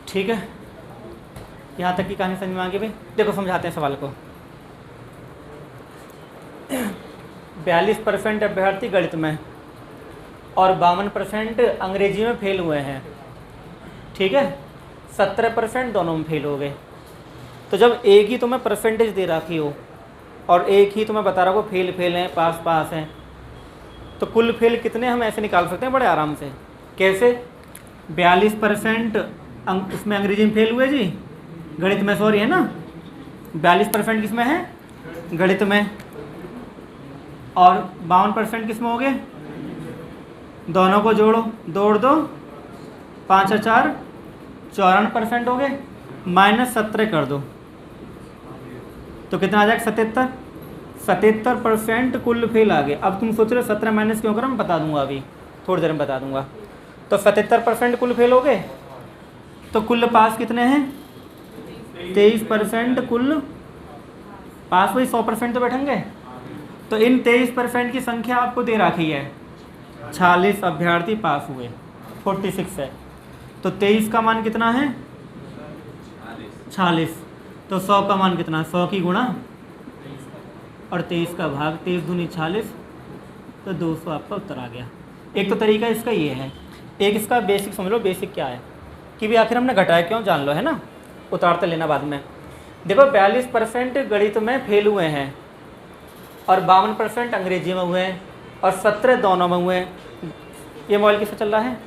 ठीक है, यहाँ तक की कहानी समझ में आ गई भाई। देखो समझाते हैं सवाल को। 42% अभ्यर्थी गणित में और 52% अंग्रेजी में फेल हुए हैं, ठीक है। 17% दोनों में फेल हो गए। तो जब एक ही तुम्हें परसेंटेज दे रखी हो और एक ही तुम्हें बता रहा हो फेल फेल हैं, पास पास हैं, तो कुल फेल कितने हम ऐसे निकाल सकते हैं बड़े आराम से। कैसे? 42% उसमें अंग्रेजी में फेल हुए जी, गणित में, सॉरी, है ना। 42% किस में है? गणित में। और 52% किस में हो गए? दोनों को जोड़ो, जोड़ दो, 5 और 4 54% हो गए, -17 कर दो तो कितना आ जाएगा? 77% कुल फेल आ गए। अब तुम सोच रहे हो 17 माइनस क्यों करो, मैं बता दूंगा, अभी थोड़ी देर में बता दूंगा। तो 77% कुल फेल हो गए। तो कुल पास कितने हैं? 23% कुल पास, वही 100% तो बैठेंगे। तो इन 23% की संख्या आपको दे रखी है, 46 अभ्यर्थी पास हुए, 46 है। तो 23 का मान कितना है? 46। तो 100 का मान कितना? 100 की गुणा और 23 का भाग, 23 दूनी 46, तो 200 आपका उत्तर आ गया। एक तो तरीका इसका ये है। एक इसका बेसिक समझ लो। बेसिक क्या है कि भी आखिर हमने घटाया क्यों, जान लो, है ना। उतारते लेना बाद में। देखो 42% गणित में फेल हुए हैं और 52% अंग्रेजी में हुए हैं और 17 दोनों में हुए हैं। ये मोबाइल किससे चल रहा है?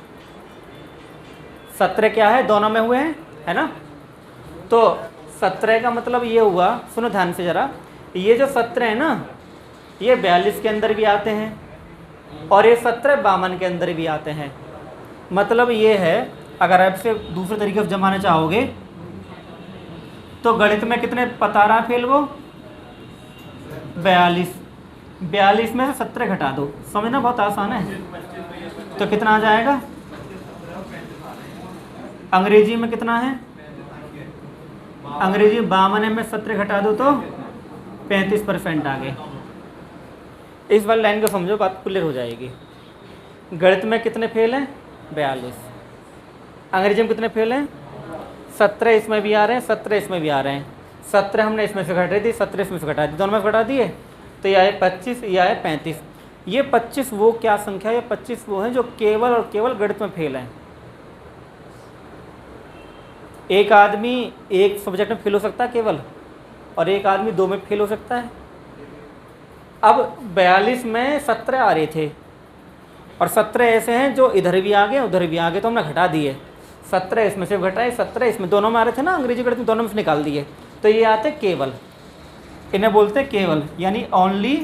17 क्या है? दोनों में हुए हैं, है ना। तो 17 का मतलब ये हुआ, सुनो ध्यान से ज़रा, ये जो 17 है ना, ये 42 के अंदर भी आते हैं और ये 17 52 के अंदर भी आते हैं। मतलब ये है, अगर आपसे दूसरे तरीके से जमाना चाहोगे तो गणित में कितने पता रहा फेल वो? 42 में से 17 घटा दो, समझना बहुत आसान है। तो कितना आ जाएगा? अंग्रेजी में कितना है? अंग्रेजी 52 में 17 घटा दो तो 35% आ गए। इस वाली लाइन को समझो, बात क्लियर हो जाएगी। गणित में कितने फेल हैं? 42। अंग्रेजी में कितने फेल हैं? 17 इसमें भी आ रहे हैं, 17 इसमें भी आ रहे हैं। 17 हमने इसमें से घटा दी, 17 इसमें से घटा दी, दोनों में घटा दिए, तो यह है 25, यह है 35। ये 25 वो क्या संख्या है? ये 25 वो हैं जो केवल और केवल गणित में फेल हैं। एक आदमी एक सब्जेक्ट में फेल हो सकता है केवल, और एक आदमी 2 में फेल हो सकता है। अब 42 में 17 आ रहे थे और 17 ऐसे हैं जो इधर भी आ गए उधर भी आ गए, तो हमने घटा दिए। 17 इसमें से घटाए, 17 इसमें, दोनों में आ रहे थे ना, अंग्रेजी गणित में दोनों में से निकाल दिए। तो ये आते केवल, इन्हें बोलते केवल, यानी ओनली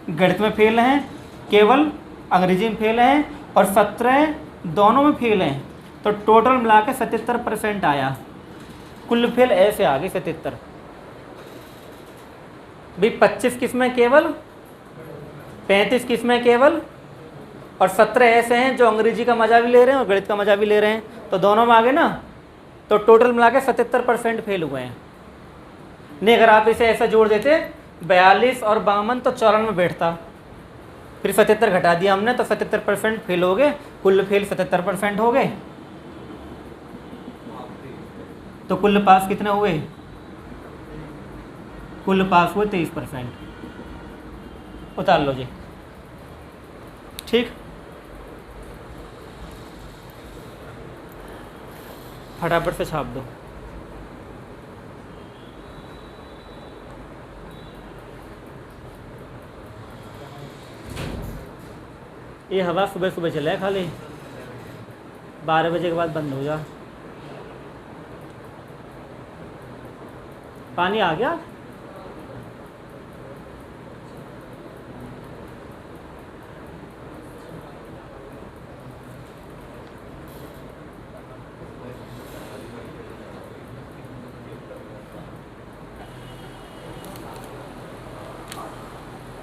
गणित में फेल हैं, केवल अंग्रेजी में फेल हैं और 17 दोनों में फेल हैं। तो टोटल मिला के 77% आया। कुल फेल ऐसे आ गए 77 भाई। 25 किसमें केवल, 35 किसमें केवल, और 17 ऐसे हैं जो अंग्रेजी का मजा भी ले रहे हैं और गणित का मजा भी ले रहे हैं, तो दोनों में आ गए ना। तो टोटल मिला के 77% फेल हुए हैं। नहीं, अगर आप इसे ऐसा जोड़ देते 42 और 52 तो 54 में बैठता, फिर 77 घटा दिया हमने तो 77% फेल हो गए। कुल फेल 77% हो गए। तो कुल पास कितने हुए? कुल पास हुए 23%। उतार लो जी, ठीक। फटाफट से छाप दो। ये हवा सुबह सुबह चले खाली, 12 बजे के बाद बंद हो जा। पानी आ गया?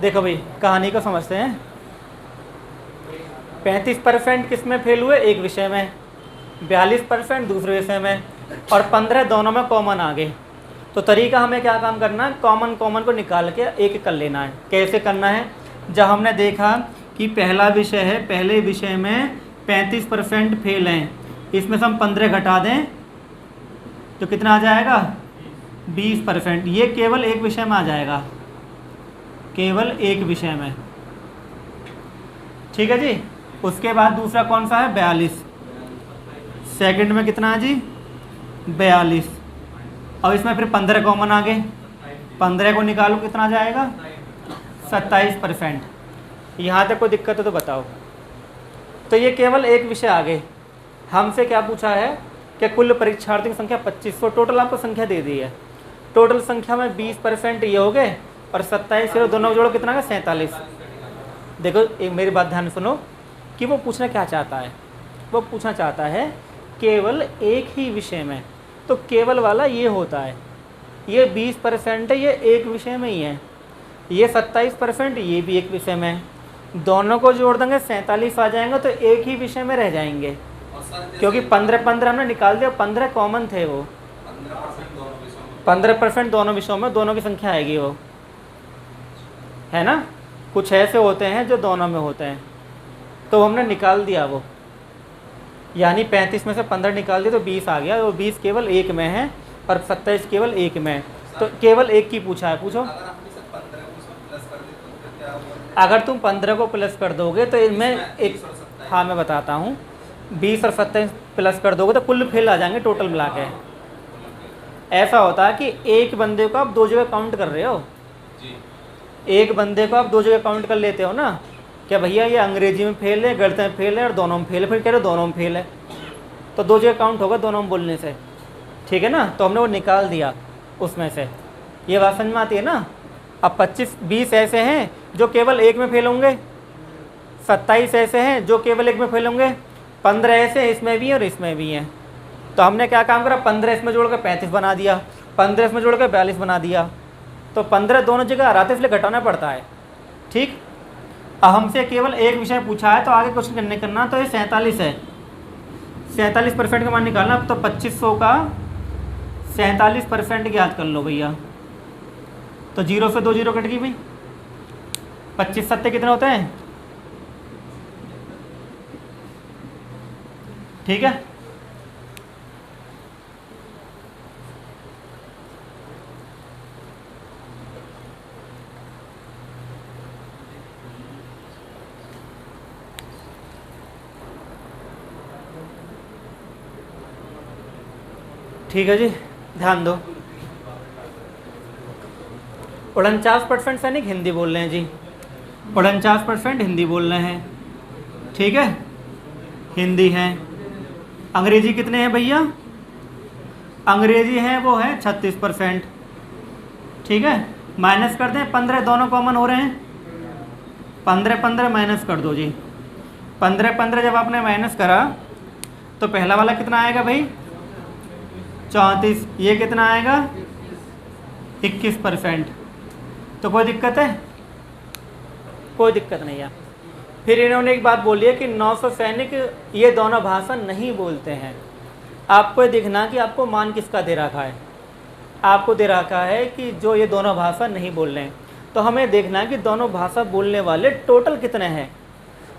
देखो भाई, कहानी को समझते हैं। 35% किस में फेल हुए? एक विषय में। 42% दूसरे विषय में और 15 दोनों में कॉमन आ गए। तो तरीका हमें क्या काम करना है? कॉमन को निकाल के एक कर लेना है। कैसे करना है? जब हमने देखा कि पहला विषय है, पहले विषय में 35% फेल हैं, इसमें से हम 15 घटा दें तो कितना आ जाएगा 20%। ये केवल एक विषय में आ जाएगा, केवल एक विषय में। ठीक है जी। उसके बाद दूसरा कौन सा है 42, सेकंड में कितना है जी 42। अब इसमें फिर 15 कॉमन आ गए, 15 को निकालो कितना आ जाएगा 27%। यहाँ तक कोई दिक्कत है तो बताओ। तो ये केवल एक विषय आ गए। हमसे क्या पूछा है कि कुल परीक्षार्थियों की संख्या 2500, टोटल आपको संख्या दे दी है। टोटल संख्या में 20% ये हो गए और 27 से दोनों जोड़ो कितना है 47। देखो एक मेरी बात ध्यान सुनो कि वो पूछना क्या चाहता है। वो पूछना चाहता है केवल एक ही विषय में, तो केवल वाला ये होता है, ये 20% है, ये एक विषय में ही है। ये 27% ये भी एक विषय में है। दोनों को जोड़ देंगे 47 आ जाएंगे, तो एक ही विषय में रह जाएंगे, क्योंकि 15 हमने निकाल दिया, 15 कॉमन थे। वो 15% दोनों विषयों में, दोनों की संख्या आएगी वो, है ना। कुछ ऐसे होते हैं जो दोनों में होते हैं, तो हमने निकाल दिया वो, यानी 35 में से 15 निकाल दिया तो 20 आ गया। वो 20 केवल एक में है और 27 केवल एक में है, तो केवल एक की पूछा है। पूछो। अगर तुम 15 को प्लस कर दोगे तो इनमें एक, हाँ मैं बताता हूँ, 20 और 27 प्लस कर दोगे तो कुल फेल आ जाएंगे टोटल मिला के। ऐसा होता है कि एक बंदे को आप दो जगह काउंट कर रहे हो, एक बंदे को आप दो जगह काउंट कर लेते हो ना, क्या भैया ये अंग्रेजी में फेल है, गणित में फेल है और दोनों में फेल है, फिर कह रहे हो दोनों में फेल है, तो दो जगह काउंट होगा दोनों में बोलने से। ठीक है ना, तो हमने वो निकाल दिया उसमें से। ये बात समझ में आती है ना। अब 20 ऐसे हैं जो केवल एक में फेल होंगे, 27 ऐसे हैं जो केवल एक में फेल होंगे, 15 ऐसे इसमें भी हैं और इसमें भी हैं। तो हमने क्या काम करा, 15 इसमें जोड़ कर 35 बना दिया, 15 इसमें जोड़ कर 42 बना दिया। तो 15 दोनों जगह आ रहा था, इसलिए घटाना पड़ता है। ठीक। अब हमसे केवल एक विषय पूछा है, तो आगे क्वेश्चन नहीं करना। तो ये 47 है, 47% का मान निकालना। तो 2500 का 47% याद कर लो भैया। तो 0 से 2 0 कट गई भाई। 25 सत्ते कितने होते हैं? ठीक है। ठीक है जी, ध्यान दो। 49% सैनिक हिंदी बोल रहे हैं जी, 49% हिंदी बोल रहे हैं। ठीक है, हिंदी है। अंग्रेजी कितने हैं भैया? अंग्रेजी है वो है 36%। ठीक है, माइनस कर दें, 15 दोनों कॉमन हो रहे हैं, 15 माइनस कर दो जी। 15 जब आपने माइनस करा तो पहला वाला कितना आएगा भाई 34, ये कितना आएगा 21%। तो कोई दिक्कत है? कोई दिक्कत नहीं है। फिर इन्होंने एक बात बोली है कि 900 सैनिक ये दोनों भाषा नहीं बोलते हैं। आपको देखना कि आपको मान किसका दे रखा है। आपको दे रखा है कि जो ये दोनों भाषा नहीं बोल रहे हैं, तो हमें देखना है कि दोनों भाषा बोलने वाले टोटल कितने हैं।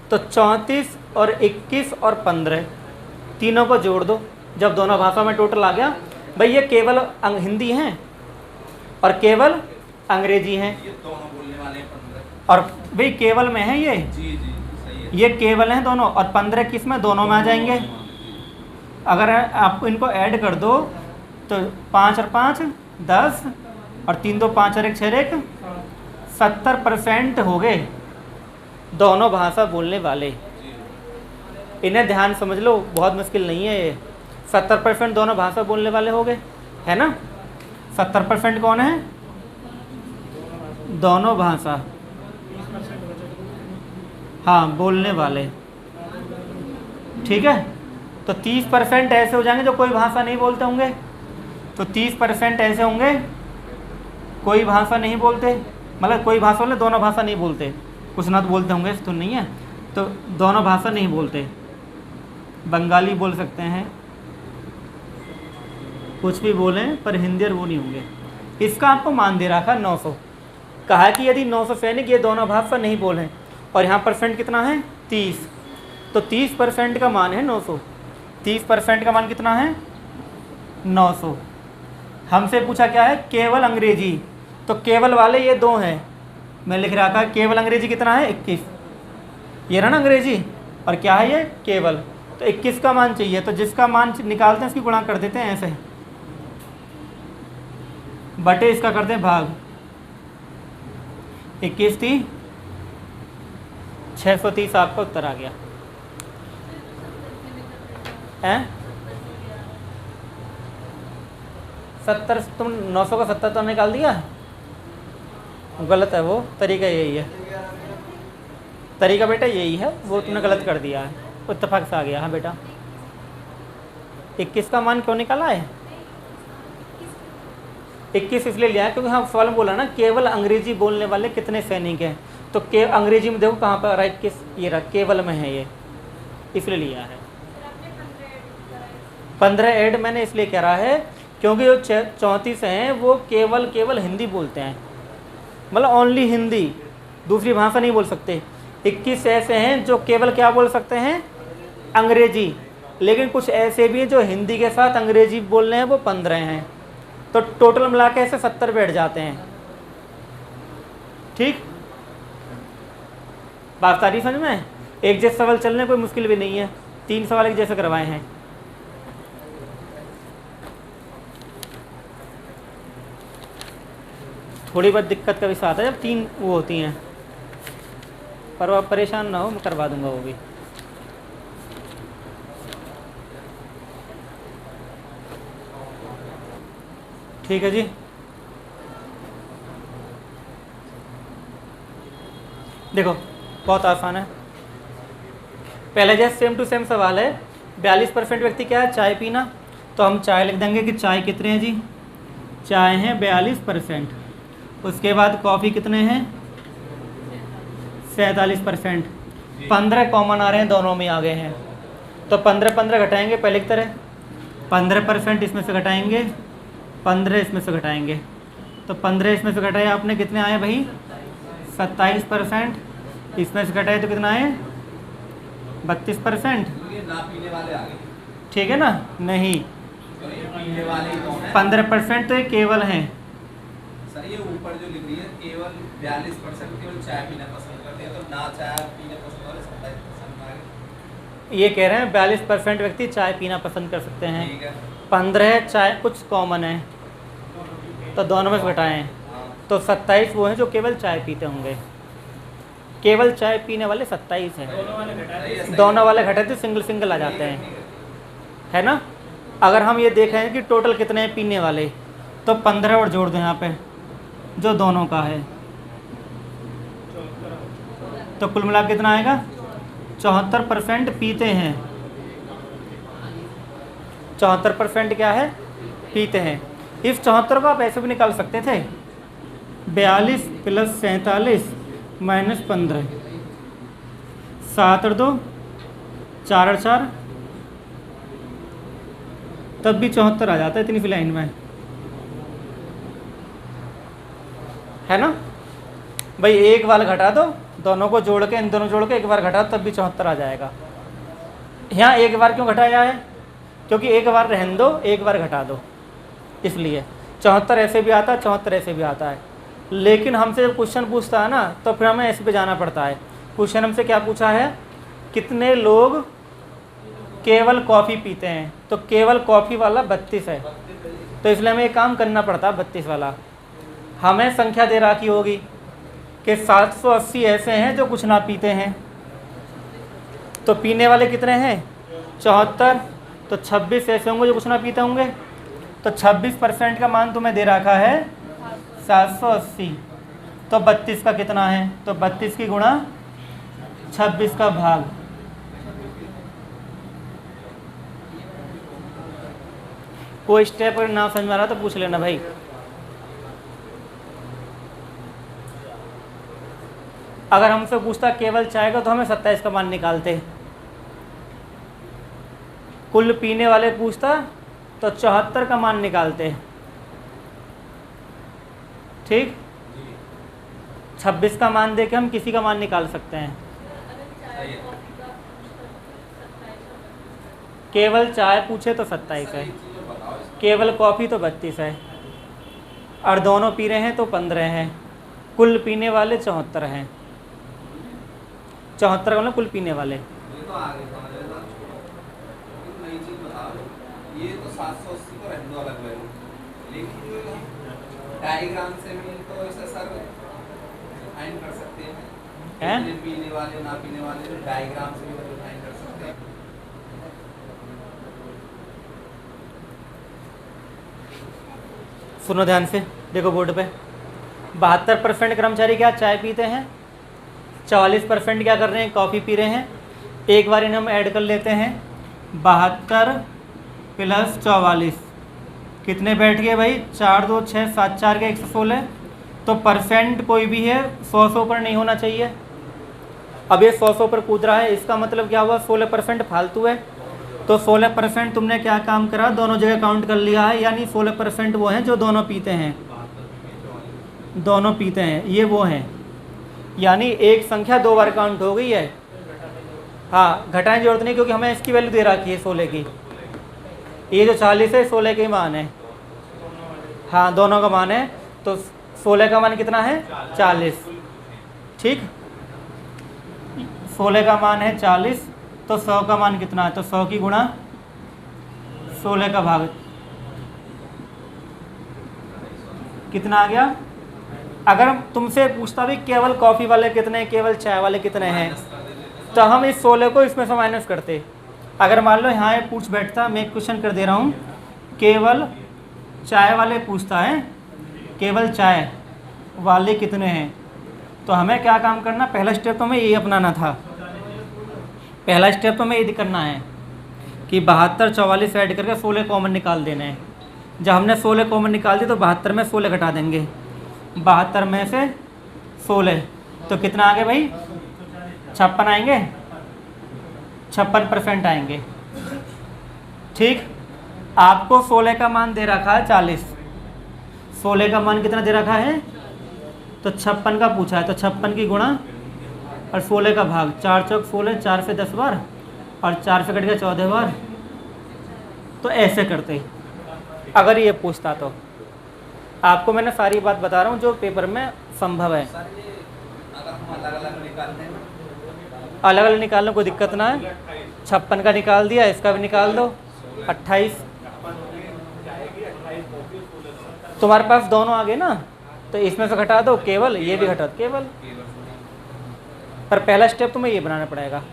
तो 34 और 21 और 15 तीनों को जोड़ दो। जब दोनों भाषा में टोटल आ गया, भाई ये केवल हिंदी हैं और केवल अंग्रेजी हैं, ये दोनों बोलने वाले हैं 15। और भाई केवल में है ये, जी सही है। ये केवल हैं दोनों, और 15 किस में? दोनों में आ जाएंगे। अगर आप इनको ऐड कर दो तो 5 और 5 10 और 3 2 5 और 1 6 1 70% हो गए दोनों भाषा बोलने वाले। इन्हें ध्यान समझ लो, बहुत मुश्किल नहीं है ये। 70% दोनों भाषा बोलने वाले हो गए, है ना। 70% कौन है? दोनों भाषा, हाँ बोलने वाले। ठीक है, तो 30% ऐसे हो जाएंगे जो कोई भाषा नहीं बोलते होंगे। तो 30% ऐसे होंगे कोई भाषा नहीं बोलते, मतलब कोई भाषा बोले, दोनों भाषा नहीं बोलते। कुछ ना तो बोलते होंगे, तो नहीं है, तो दोनों भाषा नहीं बोलते। बंगाली बोल सकते हैं, कुछ भी बोलें, पर हिंदी और वो नहीं होंगे। इसका आपको मान दे रखा 900। कहा कि यदि 900 सैनिक ये दोनों भाषा नहीं बोलें, और यहाँ परसेंट कितना है 30, तो 30% का मान है 900। 30% का मान कितना है 900। हमसे पूछा क्या है, केवल अंग्रेजी, तो केवल वाले ये दो हैं, मैं लिख रहा था केवल अंग्रेजी कितना है 21, ये रहा ना अंग्रेजी, और क्या है ये केवल, तो 21 का मान चाहिए, तो जिसका मान निकालते हैं उसकी गुणा कर देते हैं ऐसे, बटे इसका करते हैं भाग, 21 थी 630 आपका उत्तर आ गया हैं। 70, तुम 900 का 70 तो निकाल दिया, गलत है वो, तरीका यही है, तरीका बेटा यही है, वो तुमने गलत कर दिया है, इत्तेफाक से आ गया। हाँ बेटा 21 का मान क्यों निकाला है, 21 इसलिए लिया है क्योंकि हाँ सवाल में बोला ना केवल अंग्रेजी बोलने वाले कितने सैनिक हैं, तो के अंग्रेजी में देखो कहाँ पर आ रहा है 21, ये रहा केवल में है ये, इसलिए लिया है। 15 ऐड मैंने इसलिए कह रहा है क्योंकि जो 34 हैं वो केवल हिंदी बोलते हैं, मतलब ओनली हिंदी, दूसरी भाषा नहीं बोल सकते। 21 ऐसे हैं जो केवल क्या बोल सकते हैं, अंग्रेजी, लेकिन कुछ ऐसे भी हैं जो हिंदी के साथ अंग्रेजी बोल रहे हैं, वो 15 हैं, तो टोटल मिला के ऐसे 70 बैठ जाते हैं। ठीक, बात सारी समझ में, एक जैसे सवाल चलने कोई मुश्किल भी नहीं है, 3 सवाल एक जैसे करवाए हैं। थोड़ी बहुत दिक्कत का भी साथ है जब 3 वो होती हैं, पर आप परेशान ना हो, मैं करवा दूंगा वो भी। ठीक है जी, देखो बहुत आसान है, पहले जैसे सेम टू सेम सवाल है, 42% व्यक्ति क्या है, चाय पीना, तो हम चाय लिख देंगे कि चाय कितने हैं जी, चाय हैं 42%, उसके बाद कॉफ़ी कितने हैं 47%, 15 कॉमन आ रहे हैं, दोनों में आ गए हैं, तो 15 घटाएंगे पहले की तरह, 15% इसमें से घटाएंगे, 15 इसमें से घटाएंगे, तो 15 इसमें से घटाए आपने, कितने आए भाई 27%, इसमें से घटाए तो कितना आए 32%, ये ना पीने वाले आ गए, ठीक है ना, नहीं तो ये पीने वाले ही कौन है? 15% तो ये केवल हैं, सर ये ऊपर जो लिख रही है केवल 42% केवल चाय पीना पसंद करते हैं, तो ना चाय पीना पसंद वाले 27% आ गए। ये कह रहे हैं 42% व्यक्ति चाय पीना पसंद कर सकते हैं, ठीक है, 15 चाय कुछ कॉमन है, तो दोनों में से घटाएं, तो 27 वो हैं जो केवल चाय पीते होंगे, केवल चाय पीने वाले 27 हैं, दोनों वाले घटाए तो सिंगल सिंगल आ जाते हैं, है ना। अगर हम ये देखें कि टोटल कितने हैं पीने वाले, तो 15 और जोड़ दें यहाँ पे जो दोनों का है, तो कुल मिला के कितना आएगा 74% पीते हैं, 74% क्या है पीते हैं। इस 74 को आप ऐसे भी निकाल सकते थे, 42 + 47 - 15, 7 और 2 4 और 4, तब भी 74 आ जाता है इतनी सी लाइन में, है ना भाई। एक बार घटा दो, दोनों को जोड़ के, इन दोनों जोड़ के एक बार घटा तब भी 74 आ जाएगा। यहाँ एक बार क्यों घटाया है, क्योंकि एक बार रहने दो, एक बार घटा दो, इसलिए 74 ऐसे भी आता है, 74 ऐसे भी आता है। लेकिन हमसे जब क्वेश्चन पूछता है ना, तो फिर हमें ऐसे पे जाना पड़ता है। क्वेश्चन हमसे क्या पूछा है, कितने लोग केवल कॉफ़ी पीते हैं, तो केवल कॉफ़ी वाला 32 है, तो इसलिए हमें एक काम करना पड़ता है 32 वाला। हमें संख्या दे रखी होगी कि 780 ऐसे हैं जो कुछ ना पीते हैं, तो पीने वाले कितने हैं 74, तो 26 ऐसे होंगे जो कुछ ना पीते होंगे, तो 26% का मान तुम्हें दे रखा है 780, तो 32 का कितना है, तो 32 की गुणा 26 का भाग, कोई स्टेप अगर ना समझ में आ रहा तो पूछ लेना भाई। अगर हमसे पूछता केवल चाय का, तो हमें 27 का मान निकालते, कुल पीने वाले पूछता तो 74 का मान निकालते, ठीक। 26 का मान देके हम किसी का मान निकाल सकते हैं। केवल चाय पूछे तो 27 है, केवल कॉफ़ी तो 32 है, और दोनों पी रहे हैं तो 15 हैं। कुल पीने वाले 74 हैं। 74 वाले कुल पीने वाले। ये तो आगे समझ रहे हो, एक नई चीज बताओ, ये तो 780 को रहने दो अलग वैल्यू, लेकिन जो डायग्राम से भी तो ऐसा सर डिफाइन कर सकते हैं हैं? पीने वाले ना पीने वाले डायग्राम से भी डिफाइन कर सकते हैं। सुनो ध्यान से, देखो बोर्ड पे। 72% कर्मचारी क्या चाय पीते हैं, 44% क्या कर रहे हैं, कॉफ़ी पी रहे हैं। एक बार इन्हें हम ऐड कर लेते हैं। 72 + 44 कितने बैठ गए भाई, 4 2 6 7 4 के 116। तो परसेंट कोई भी है 100 से ऊपर नहीं होना चाहिए। अब ये 100 से ऊपर कूद रहा है, इसका मतलब क्या हुआ, 16% फालतू है। तो 16% तुमने क्या काम करा, दोनों जगह काउंट कर लिया है, यानी 16% वो हैं जो दोनों पीते हैं, दोनों पीते हैं, ये वो हैं। यानी एक संख्या 2 बार काउंट हो गई है। हाँ, घटाने की जरूरत नहीं, क्योंकि हमें इसकी वैल्यू दे रखी है 16 की। ये जो 40 है 16 के मान है। हाँ, दोनों का मान है। तो 16 का मान कितना है, 40। ठीक, 16 का मान है 40, तो 100 का मान कितना है, तो 100 की गुणा 16 का भाग कितना आ गया। अगर तुमसे पूछता भी केवल कॉफ़ी वाले कितने, केवल चाय वाले कितने हैं, तो हम इस 16 को इसमें से माइनस करते। अगर मान लो यहाँ ये पूछ बैठता, मैं क्वेश्चन कर दे रहा हूँ, केवल चाय वाले पूछता है, केवल चाय वाले कितने हैं, तो हमें क्या काम करना, पहला स्टेप तो हमें ये अपनाना था। पहला स्टेप तो हमें ये करना है कि 72 44 ऐड करके 16 कॉमन निकाल देने हैं। जब हमने 16 कॉमन निकाल दी तो 72 में 16 घटा देंगे, 72 में से 16 तो कितना आ गया भाई, 56 आएंगे, 56% आएंगे। ठीक, आपको 16 का मान दे रखा है 40, 16 का मान कितना दे रखा है, तो 56 का पूछा है, तो 56 की गुणा और 16 का भाग, 4 चौक 16, 4 से 10 बार और 4 से कट गया 14 बार। तो ऐसे करते अगर ये पूछता तो। आपको मैंने सारी बात बता रहा हूँ जो पेपर में संभव है। सर ये अगर हम अलग अलग निकालते हैं, अलग अलग निकालने कोई दिक्कत ना है। 56 का निकाल दिया, इसका भी निकाल दो, 28। तुम्हारे पास दोनों आ गए ना, तो इसमें से घटा दो केवल, ये भी घटा दो केवल। पर पहला स्टेप तुम्हें ये बनाना पड़ेगा।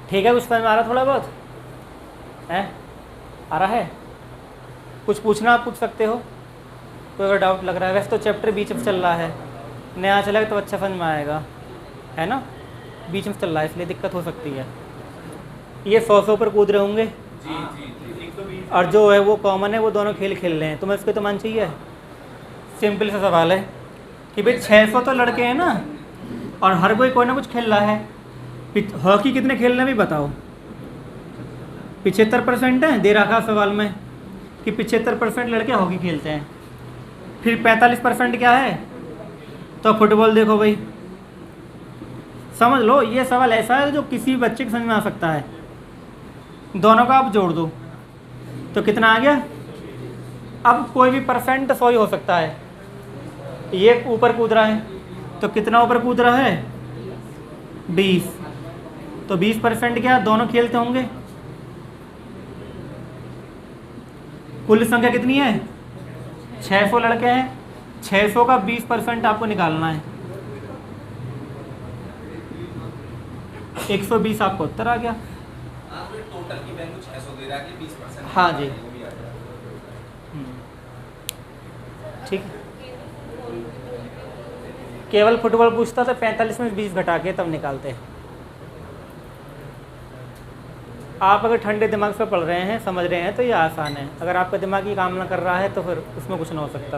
ठीक है, कुछ समझ में आ रहा थोड़ा बहुत है, आ रहा है? कुछ पूछना आप पूछ सकते हो, कोई अगर डाउट लग रहा है। वैसे तो चैप्टर बीच में चल रहा है, नया चलेगा तो अच्छा समझ में आएगा, है ना। बीच में चल रहा है इसलिए दिक्कत हो सकती है। ये 100 से ऊपर कूद रहे होंगे, और जो है वो कॉमन है, वो दोनों खेल खेल रहे हैं। तुम्हें इसको तो मान चाहिए। सिंपल सा सवाल है कि भाई 600 तो लड़के हैं ना, और हर कोई ना कुछ खेल रहा है। हॉकी कितने खेल रहे हैं भी बताओ। 75% है, दे रखा सवाल में कि 75% लड़के हॉकी खेलते हैं। फिर 45% क्या है, तो फुटबॉल देखो भाई। समझ लो, ये सवाल ऐसा है जो किसी बच्चे को समझ में आ सकता है। दोनों का आप जोड़ दो तो कितना आ गया। अब कोई भी परसेंट 100 ही हो सकता है। ये ऊपर कूद रहा है, तो कितना ऊपर कूद रहा है, 20। तो 20% क्या, दोनों खेलते होंगे। कुल संख्या कितनी है, 600 लड़के हैं। 600 का 20% आपको निकालना है। 120 आपको उत्तर आ गया। टोटल की वैल्यू 600 दे रहा है कि 20%। हाँ जी, ठीक है। केवल फुटबॉल पूछता तो 45 में 20 घटा के तब निकालते हैं। आप अगर ठंडे दिमाग से पढ़ रहे हैं, समझ रहे हैं, तो ये आसान है। अगर आपका दिमाग ये काम ना कर रहा है तो फिर उसमें कुछ ना हो सकता।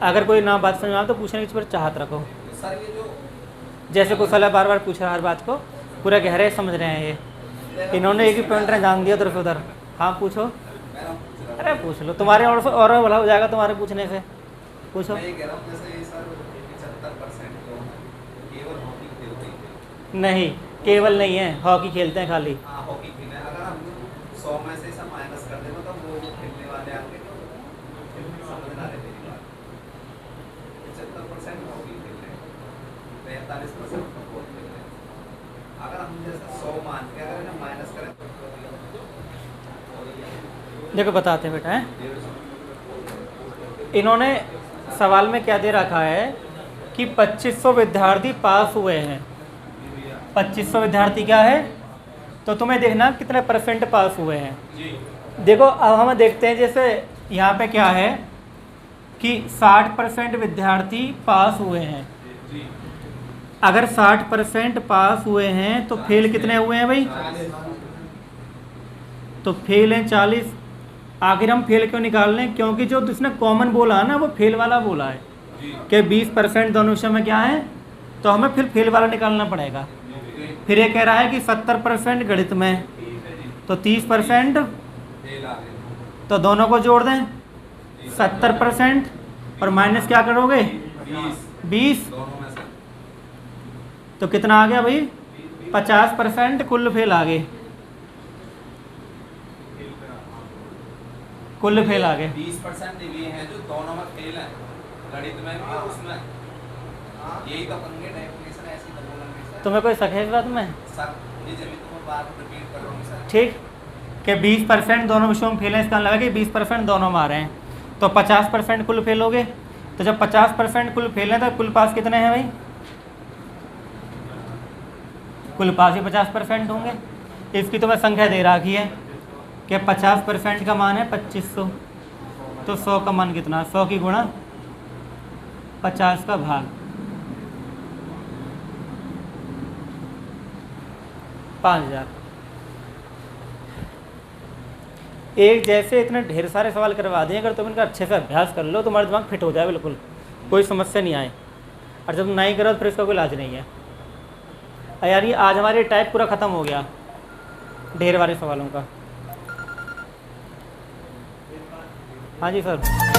अगर कोई ना बात समझ में आए तो पूछने की पर चाहत रखो। तो सर ये जो जैसे कुशल है बार बार पूछ रहा हर बात को, पूरा गहरे समझ रहे हैं ये, इन्होंने एक ही पॉइंट ने जान दिया उधर से उधर। हाँ पूछो। मैं पूछ रहा अरे पूछ लो, तुम्हारे और भला हो जाएगा तुम्हारे पूछने से। पूछो। मैं ये कह रहा हूँ जैसे ये सर 75% तो केवल हॉकी खेलते हैं। नहीं, केवल नहीं है, हॉकी खेलते हैं खाली। हाँ हॉकी खेलते हैं। अगर हम 100 में से सब माइनस कर दें मतलब वो खेलने वाले आके तो समझ ना रहे मेरी बात। 75% हॉकी खेल रहे हैं, 45% फुटबॉल खेल रहे हैं। अगर हम जैसे 100 मान के अगर हम माइनस करें तो देखो बताते हैं बेटा, है इन्होंने सवाल में क्या दे रखा है कि 2500 विद्यार्थी पास हुए हैं। 2500 विद्यार्थी क्या है, तो तुम्हें देखना कितने परसेंट पास हुए हैं। देखो अब हम देखते हैं, जैसे यहाँ पे क्या है कि 60% विद्यार्थी पास हुए हैं। अगर 60% पास हुए हैं तो फेल कितने हुए हैं भाई, तो फेल हैं 40। आखिर हम फेल क्यों निकाल लें, क्योंकि जो उसने कॉमन बोला है ना वो फेल वाला बोला है कि 20% दोनों विषय में क्या है, तो हमें फिर फेल वाला निकालना पड़ेगा। फिर ये कह रहा है कि 70% गणित में, तो 30%, तो दोनों को जोड़ दें 70% और माइनस क्या करोगे 20, तो कितना आ गया भाई 50% कुल फेल आ गए, कुल फेल आ गए। 20% ये हैं जो दोनों में फेल हैं, गणित में भी और उसमें। यही तो पंगे डेफिनेशन ऐसी तो बोलेंगे सर। तुम्हें कोई शक है इस बात में? सर ये जब तो मैं बात रिपीट कर रहा हूँ सर। ठीक कि 20% दोनों विषयों में फेल है, इसका लगा कि 20% दोनों में आ रहे हैं, तो 50% कुल फेल हो गए। तो जब 50% कुल फेल है तो कुल पास कितने हैं भाई, कुल पास ही 50% होंगे। इसकी तो मैं संख्या दे रखी है कि 50% का मान है 2500, तो 100 का मान कितना, 100 की गुणा 50 का भाग 5000। एक जैसे इतने ढेर सारे सवाल करवा दें, अगर तुम इनका अच्छे से अभ्यास कर लो तुम्हारा दिमाग फिट हो जाए, बिल्कुल कोई समस्या नहीं आए। और जब नहीं करो तो फिर इसका कोई इलाज नहीं है। यार ये आज हमारे टाइप पूरा ख़त्म हो गया ढेर वाले सवालों का। हाँ जी सर।